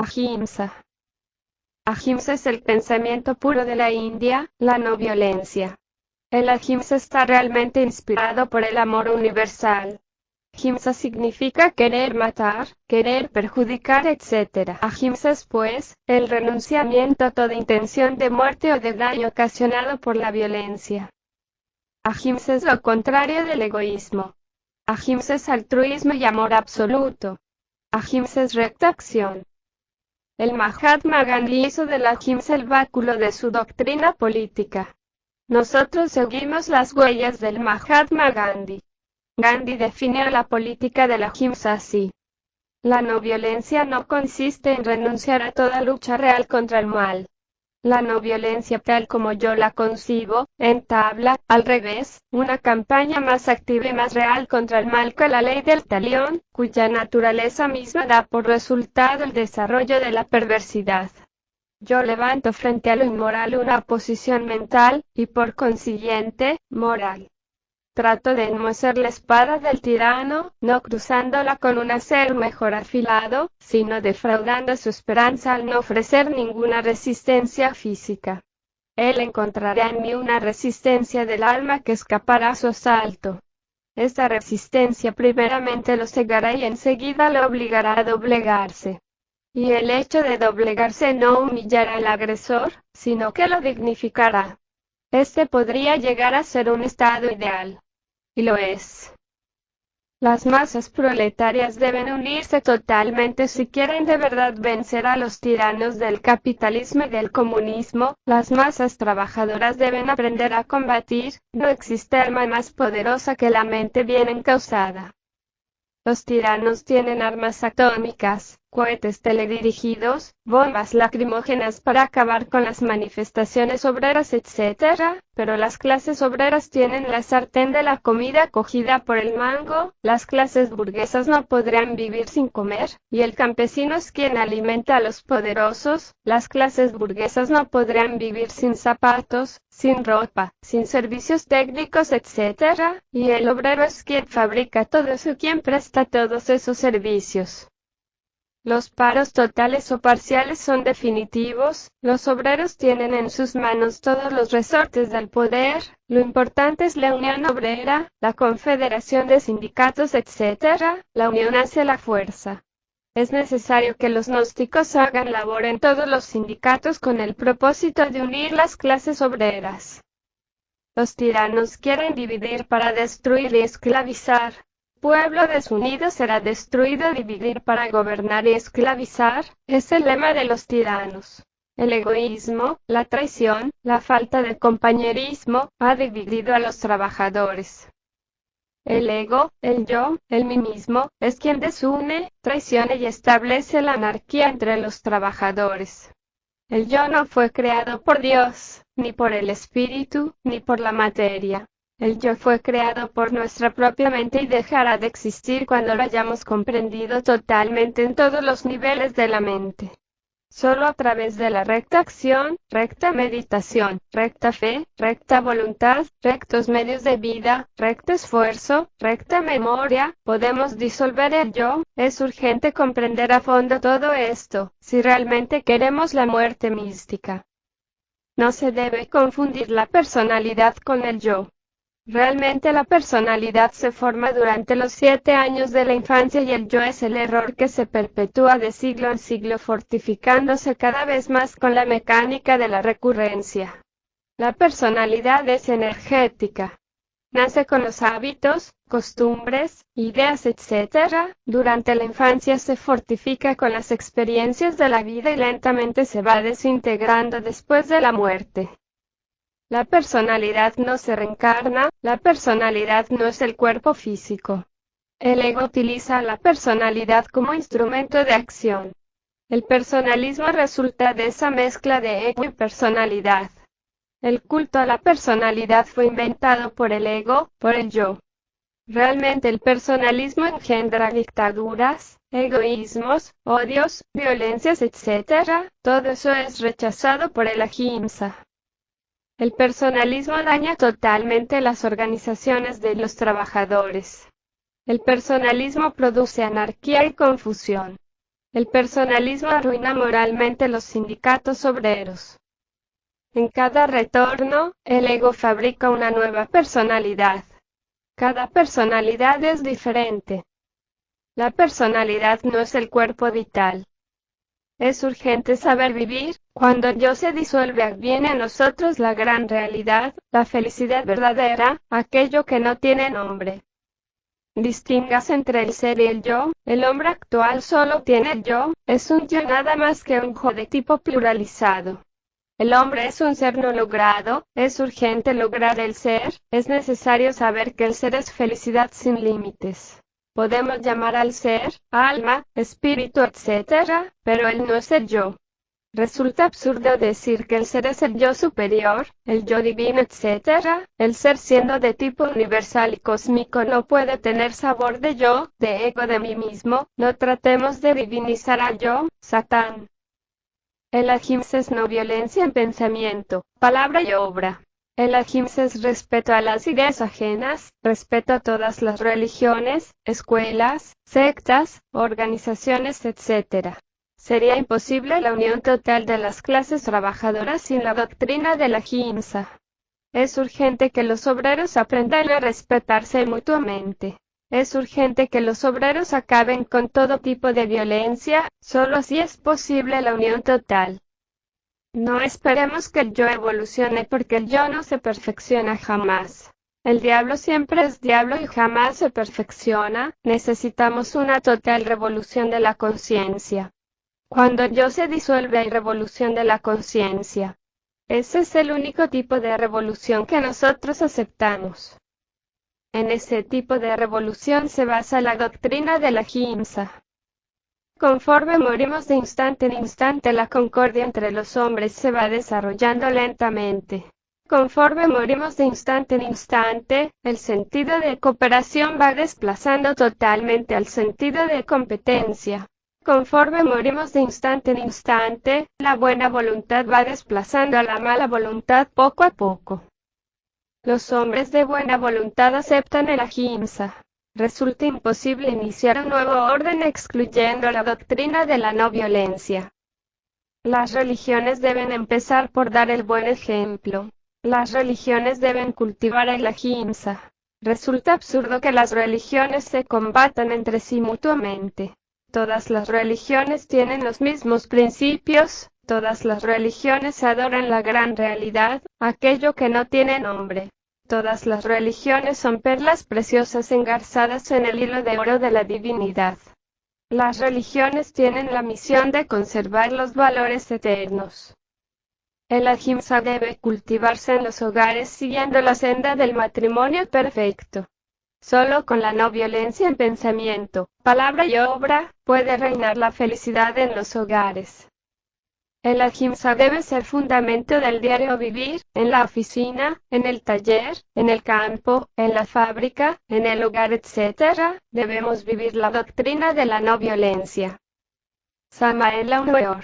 Ahimsa. Ahimsa es el pensamiento puro de la India, la no violencia. El ahimsa está realmente inspirado por el amor universal. Ahimsa significa querer matar, querer perjudicar, etc. Ahimsa es, pues, el renunciamiento a toda intención de muerte o de daño ocasionado por la violencia. Ahimsa es lo contrario del egoísmo. Ahimsa es altruismo y amor absoluto. Ahimsa es recta acción. El Mahatma Gandhi hizo de la ahimsa el báculo de su doctrina política. Nosotros seguimos las huellas del Mahatma Gandhi. Gandhi definió la política de la ahimsa así. La no violencia no consiste en renunciar a toda lucha real contra el mal. La no violencia tal como yo la concibo, entabla, al revés, una campaña más activa y más real contra el mal que la ley del talión, cuya naturaleza misma da por resultado el desarrollo de la perversidad. Yo levanto frente a lo inmoral una oposición mental, y por consiguiente, moral. Trato de enmohecer la espada del tirano, no cruzándola con un acero mejor afilado, sino defraudando su esperanza al no ofrecer ninguna resistencia física. Él encontrará en mí una resistencia del alma que escapará a su asalto. Esta resistencia primeramente lo cegará y enseguida lo obligará a doblegarse. Y el hecho de doblegarse no humillará al agresor, sino que lo dignificará. Este podría llegar a ser un estado ideal. Y lo es. Las masas proletarias deben unirse totalmente si quieren de verdad vencer a los tiranos del capitalismo y del comunismo. Las masas trabajadoras deben aprender a combatir. No existe arma más poderosa que la mente bien encausada. Los tiranos tienen armas atómicas, cohetes teledirigidos, bombas lacrimógenas para acabar con las manifestaciones obreras, etc., pero las clases obreras tienen la sartén de la comida cogida por el mango. Las clases burguesas no podrán vivir sin comer, y el campesino es quien alimenta a los poderosos. Las clases burguesas no podrán vivir sin zapatos, sin ropa, sin servicios técnicos, etc., y el obrero es quien fabrica todo eso, quien presta todos esos servicios. Los paros totales o parciales son definitivos. Los obreros tienen en sus manos todos los resortes del poder. Lo importante es la unión obrera, la confederación de sindicatos, etc. La unión hace la fuerza. Es necesario que los gnósticos hagan labor en todos los sindicatos con el propósito de unir las clases obreras. Los tiranos quieren dividir para destruir y esclavizar. Pueblo desunido será destruido. Dividir para gobernar y esclavizar, es el lema de los tiranos. El egoísmo, la traición, la falta de compañerismo, ha dividido a los trabajadores. El ego, el yo, el mí mismo, es quien desune, traiciona y establece la anarquía entre los trabajadores. El yo no fue creado por Dios, ni por el espíritu, ni por la materia. El yo fue creado por nuestra propia mente y dejará de existir cuando lo hayamos comprendido totalmente en todos los niveles de la mente. Solo a través de la recta acción, recta meditación, recta fe, recta voluntad, rectos medios de vida, recto esfuerzo, recta memoria, podemos disolver el yo. Es urgente comprender a fondo todo esto, si realmente queremos la muerte mística. No se debe confundir la personalidad con el yo. Realmente la personalidad se forma durante los 7 años de la infancia y el yo es el error que se perpetúa de siglo en siglo, fortificándose cada vez más con la mecánica de la recurrencia. La personalidad es energética. Nace con los hábitos, costumbres, ideas, etc. Durante la infancia se fortifica con las experiencias de la vida y lentamente se va desintegrando después de la muerte. La personalidad no se reencarna, la personalidad no es el cuerpo físico. El ego utiliza a la personalidad como instrumento de acción. El personalismo resulta de esa mezcla de ego y personalidad. El culto a la personalidad fue inventado por el ego, por el yo. Realmente el personalismo engendra dictaduras, egoísmos, odios, violencias, etc. Todo eso es rechazado por el ahimsa. El personalismo daña totalmente las organizaciones de los trabajadores. El personalismo produce anarquía y confusión. El personalismo arruina moralmente los sindicatos obreros. En cada retorno, el ego fabrica una nueva personalidad. Cada personalidad es diferente. La personalidad no es el cuerpo vital. Es urgente saber vivir. Cuando el yo se disuelve, viene a nosotros la gran realidad, la felicidad verdadera, aquello que no tiene nombre. Distingas entre el ser y el yo. El hombre actual solo tiene el yo, es un yo nada más que un yo de tipo pluralizado. El hombre es un ser no logrado, es urgente lograr el ser, es necesario saber que el ser es felicidad sin límites. Podemos llamar al ser, alma, espíritu, etc., pero él no es el yo. Resulta absurdo decir que el ser es el yo superior, el yo divino, etc. El ser siendo de tipo universal y cósmico no puede tener sabor de yo, de ego de mí mismo. No tratemos de divinizar al yo, Satán. El ahimsa es no violencia en pensamiento, palabra y obra. El ahimsa es respeto a las ideas ajenas, respeto a todas las religiones, escuelas, sectas, organizaciones, etc. Sería imposible la unión total de las clases trabajadoras sin la doctrina de la ahimsa. Es urgente que los obreros aprendan a respetarse mutuamente. Es urgente que los obreros acaben con todo tipo de violencia, solo así es posible la unión total. No esperemos que el yo evolucione porque el yo no se perfecciona jamás. El diablo siempre es diablo y jamás se perfecciona. Necesitamos una total revolución de la conciencia. Cuando el yo se disuelve hay revolución de la conciencia. Ese es el único tipo de revolución que nosotros aceptamos. En ese tipo de revolución se basa la doctrina de la ahimsa. Conforme morimos de instante en instante, la concordia entre los hombres se va desarrollando lentamente. Conforme morimos de instante en instante, el sentido de cooperación va desplazando totalmente al sentido de competencia. Conforme morimos de instante en instante, la buena voluntad va desplazando a la mala voluntad poco a poco. Los hombres de buena voluntad aceptan el ahimsa. Resulta imposible iniciar un nuevo orden excluyendo la doctrina de la no violencia. Las religiones deben empezar por dar el buen ejemplo. Las religiones deben cultivar el ahimsa. Resulta absurdo que las religiones se combatan entre sí mutuamente. Todas las religiones tienen los mismos principios, todas las religiones adoran la gran realidad, aquello que no tiene nombre. Todas las religiones son perlas preciosas engarzadas en el hilo de oro de la divinidad. Las religiones tienen la misión de conservar los valores eternos. El ahimsa debe cultivarse en los hogares siguiendo la senda del matrimonio perfecto. Solo con la no violencia en pensamiento, palabra y obra, puede reinar la felicidad en los hogares. El ahimsa debe ser fundamento del diario vivir, en la oficina, en el taller, en el campo, en la fábrica, en el hogar, etc. Debemos vivir la doctrina de la no violencia. Samael Aumeor.